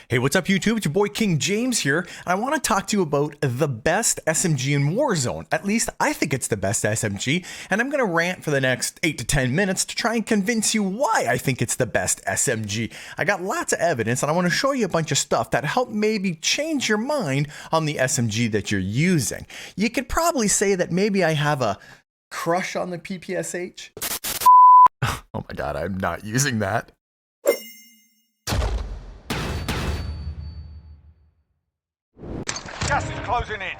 Hey, what's up YouTube? It's your boy King James here, and I want to talk to you about the best SMG in Warzone. At least I think it's the best SMG, and I'm going to rant for the next 8 to 10 minutes to try and convince you why I think it's the best SMG. I got lots of evidence, and I want to show you a bunch of stuff that help maybe change your mind on the SMG that you're using. You could probably say that maybe I have a crush on the PPSh. Oh my god, I'm not using that. Gas is closing in.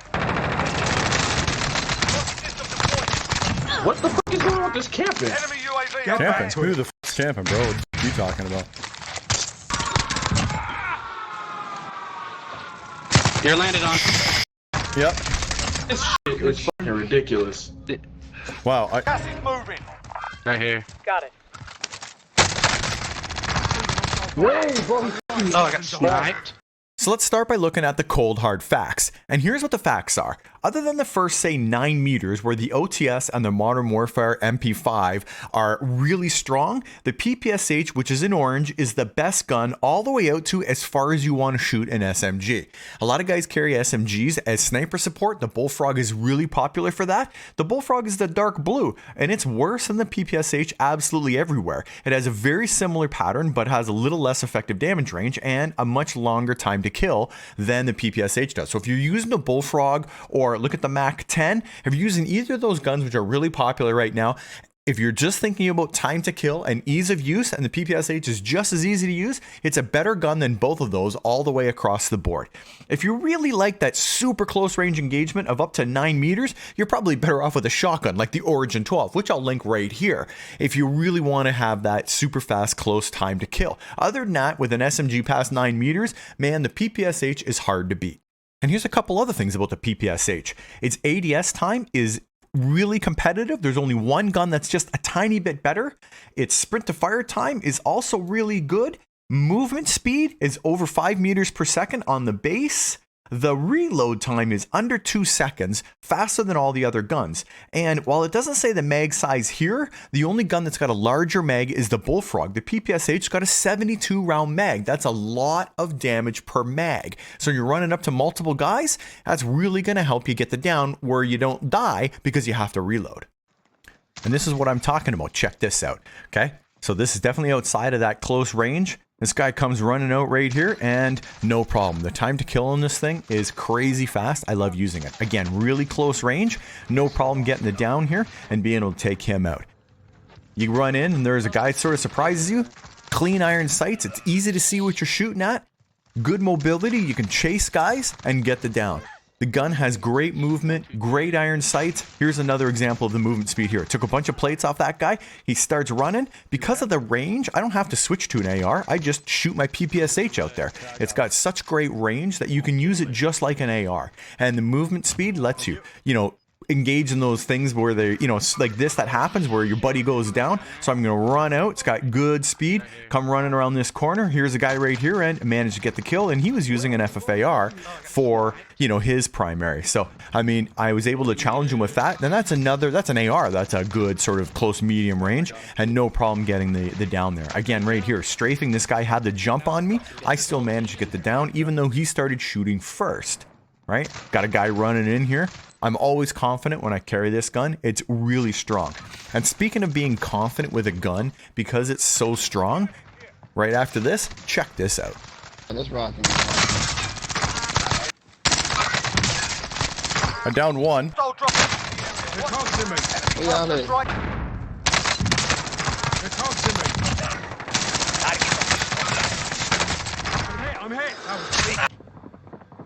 What the fuck is going on with this camping? Enemy UAV Camping? Who the f***'s camping, bro? What are you talking about? You're landed on. Yep. This shit is fucking ridiculous. Wow. Gas is moving. Right here. Got it. Wait, bro. Oh, I got sniped. So let's start by looking at the cold hard facts. And here's what the facts are. Other than the first, say, 9 meters where the OTS and the Modern Warfare MP5 are really strong, the PPSh, which is in orange, is the best gun all the way out to as far as you want to shoot an SMG. A lot of guys carry SMGs as sniper support. The Bullfrog is really popular for that. The Bullfrog is the dark blue, and it's worse than the PPSh absolutely everywhere. It has a very similar pattern, but has a little less effective damage range and a much longer time to kill than the PPSh does. So if you're using the Bullfrog, or look at the Mac 10, if you're using either of those guns, which are really popular right now, if you're just thinking about time to kill and ease of use, and the PPSh is just as easy to use, it's a better gun than both of those all the way across the board. If you really like that super close range engagement of up to 9 meters, you're probably better off with a shotgun like the Origin 12, which I'll link right here, if you really want to have that super fast close time to kill. Other than that, with an SMG past 9 meters, man, the PPSh is hard to beat. And here's a couple other things about the PPSh. Its ADS time is really competitive. There's only one gun that's just a tiny bit better. Its sprint to fire time is also really good. Movement speed is over 5 meters per second on the base. The reload time is under 2 seconds, faster than all the other guns. And while it doesn't say the mag size here, the only gun that's got a larger mag is the Bullfrog. The PPSh got a 72 round mag. That's a lot of damage per mag. So you're running up to multiple guys, that's really going to help you get the down where you don't die because you have to reload. And this is what I'm talking about. Check this out. Okay. So this is definitely outside of that close range. This guy comes running out right here and no problem. The time to kill on this thing is crazy fast. I love using it. Again, really close range. No problem getting it down here and being able to take him out. You run in and there's a guy that sort of surprises you. Clean iron sights. It's easy to see what you're shooting at. Good mobility. You can chase guys and get the down. The gun has great movement, great iron sights. Here's another example of the movement speed here. It took a bunch of plates off that guy. He starts running. Because of the range, I don't have to switch to an AR. I just shoot my PPSh out there. It's got such great range that you can use it just like an AR. And the movement speed lets you, engage in those things where they, like this that happens where your buddy goes down. So I'm going to run out. It's got good speed. Come running around this corner. Here's a guy right here and managed to get the kill. And he was using an FFAR for, his primary. So, I mean, I was able to challenge him with that. Then that's an AR. That's a good sort of close medium range and no problem getting the down there. Again, right here, strafing. This guy had the jump on me. I still managed to get the down even though he started shooting first. Right? Got a guy running in here. I'm always confident when I carry this gun. It's really strong. And speaking of being confident with a gun, because it's so strong, right after this, check this out. That's rocking. I downed one. Stole drop. We on it. I'm hit.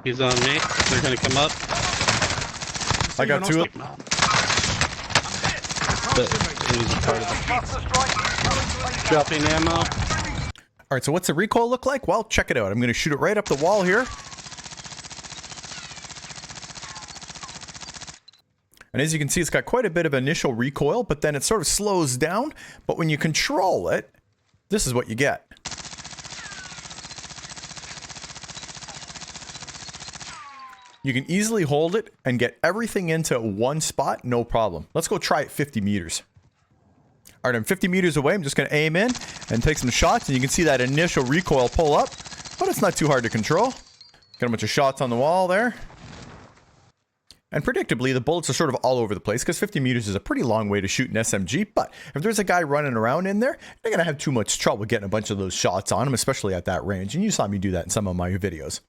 He's on me. They're gonna come up. I got two. Dropping ammo. All right, so what's the recoil look like? Well, check it out. I'm going to shoot it right up the wall here. And as you can see, it's got quite a bit of initial recoil, but then it sort of slows down. But when you control it, this is what you get. You can easily hold it and get everything into one spot, no problem. Let's go try it 50 meters. All right, I'm 50 meters away. I'm just going to aim in and take some shots, and you can see that initial recoil pull up. but it's not too hard to control. Got a bunch of shots on the wall there. And predictably, the bullets are sort of all over the place because 50 meters is a pretty long way to shoot an SMG. But if there's a guy running around in there, you're going to have too much trouble getting a bunch of those shots on him, especially at that range. And you saw me do that in some of my videos.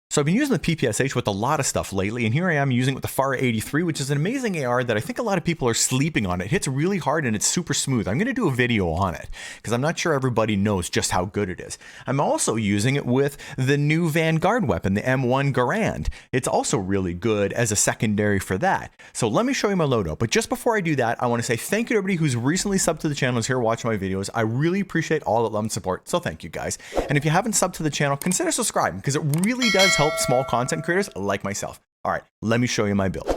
So I've been using the PPSh with a lot of stuff lately, and here I am using it with the FAR 83, which is an amazing AR that I think a lot of people are sleeping on. It hits really hard and it's super smooth. I'm going to do a video on it because I'm not sure everybody knows just how good it is. I'm also using it with the new Vanguard weapon, the M1 Garand. It's also really good as a secondary for that. So let me show you my loadout. But just before I do that, I want to say thank you to everybody who's recently subbed to the channel, is here watching my videos. I really appreciate all that love and support, so thank you guys. And if you haven't subbed to the channel, consider subscribing because it really does help small content creators like myself. All right, let me show you my build.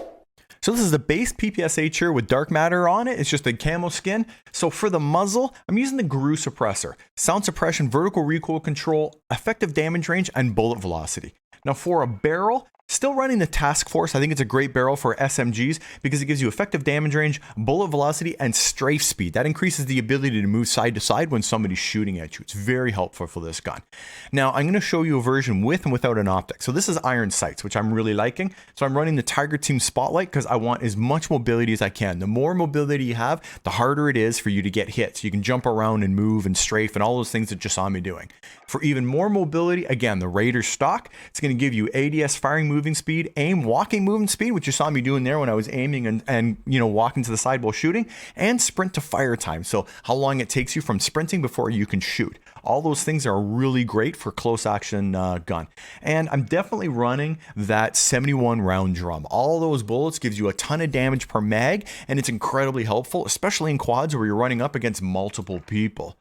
So this is the base PPSh here with dark matter on it. It's just a camo skin. So for the muzzle, I'm using the GRU suppressor, sound suppression, vertical recoil control, effective damage range, and bullet velocity. Now for a barrel, still running the Task Force. I think it's a great barrel for SMGs because it gives you effective damage range, bullet velocity, and strafe speed. That increases the ability to move side to side when somebody's shooting at you. It's very helpful for this gun. Now, I'm going to show you a version with and without an optic. So this is iron sights, which I'm really liking. So I'm running the Tiger Team Spotlight because I want as much mobility as I can. The more mobility you have, the harder it is for you to get hit. So you can jump around and move and strafe and all those things that you saw me doing. For even more mobility, again, the Raider stock, it's going to give you ADS firing moving speed, aim, walking movement speed, which you saw me doing there when I was aiming and you know, walking to the side while shooting, and sprint to fire time. So how long it takes you from sprinting before you can shoot. All those things are really great for close action gun. And I'm definitely running that 71 round drum. All those bullets gives you a ton of damage per mag, and it's incredibly helpful, especially in quads where you're running up against multiple people.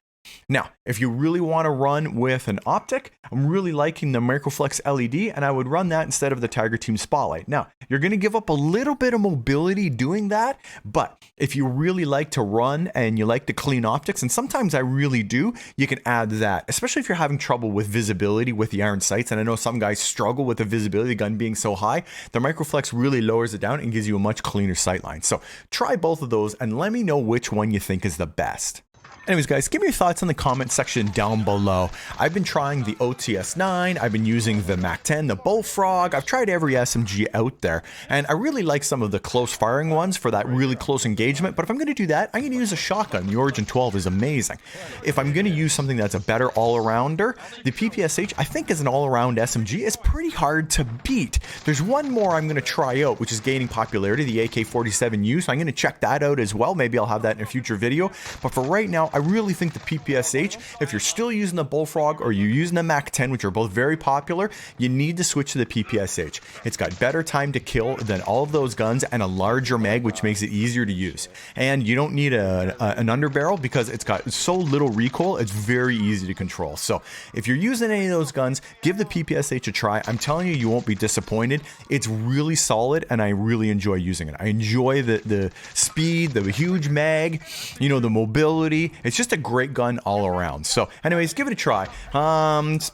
Now, if you really want to run with an optic, I'm really liking the Microflex LED, and I would run that instead of the Tiger Team Spotlight. Now, you're going to give up a little bit of mobility doing that, but if you really like to run and you like to clean optics, and sometimes I really do, you can add that, especially if you're having trouble with visibility with the iron sights. And I know some guys struggle with the visibility, the gun being so high. The Microflex really lowers it down and gives you a much cleaner sight line. So try both of those and let me know which one you think is the best. Anyways, guys, give me your thoughts in the comment section down below. I've been trying the OTS-9, I've been using the MAC-10, the Bullfrog, I've tried every SMG out there, and I really like some of the close firing ones for that really close engagement, but if I'm going to do that, I'm going to use a shotgun. The Origin 12 is amazing. If I'm going to use something that's a better all-arounder, the PPSh, I think as an all-around SMG, is pretty hard to beat. There's one more I'm going to try out, which is gaining popularity, the AK-47U, so I'm going to check that out as well. Maybe I'll have that in a future video, but for right now, I really think the PPSh, if you're still using the Bullfrog or you're using the MAC-10, which are both very popular, you need to switch to the PPSh. It's got better time to kill than all of those guns and a larger mag, which makes it easier to use. And you don't need an underbarrel because it's got so little recoil, it's very easy to control. So if you're using any of those guns, give the PPSh a try. I'm telling you, you won't be disappointed. It's really solid and I really enjoy using it. I enjoy the speed, the huge mag, you know, the mobility. It's just a great gun all around. So anyways, give it a try.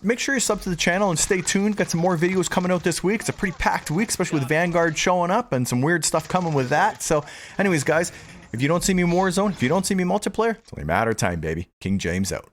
Make sure you sub to the channel and stay tuned. Got some more videos coming out this week. It's a pretty packed week, especially with Vanguard showing up and some weird stuff coming with that. So anyways, guys, if you don't see me in Warzone, if you don't see me multiplayer, it's only a matter of time, baby. King James out.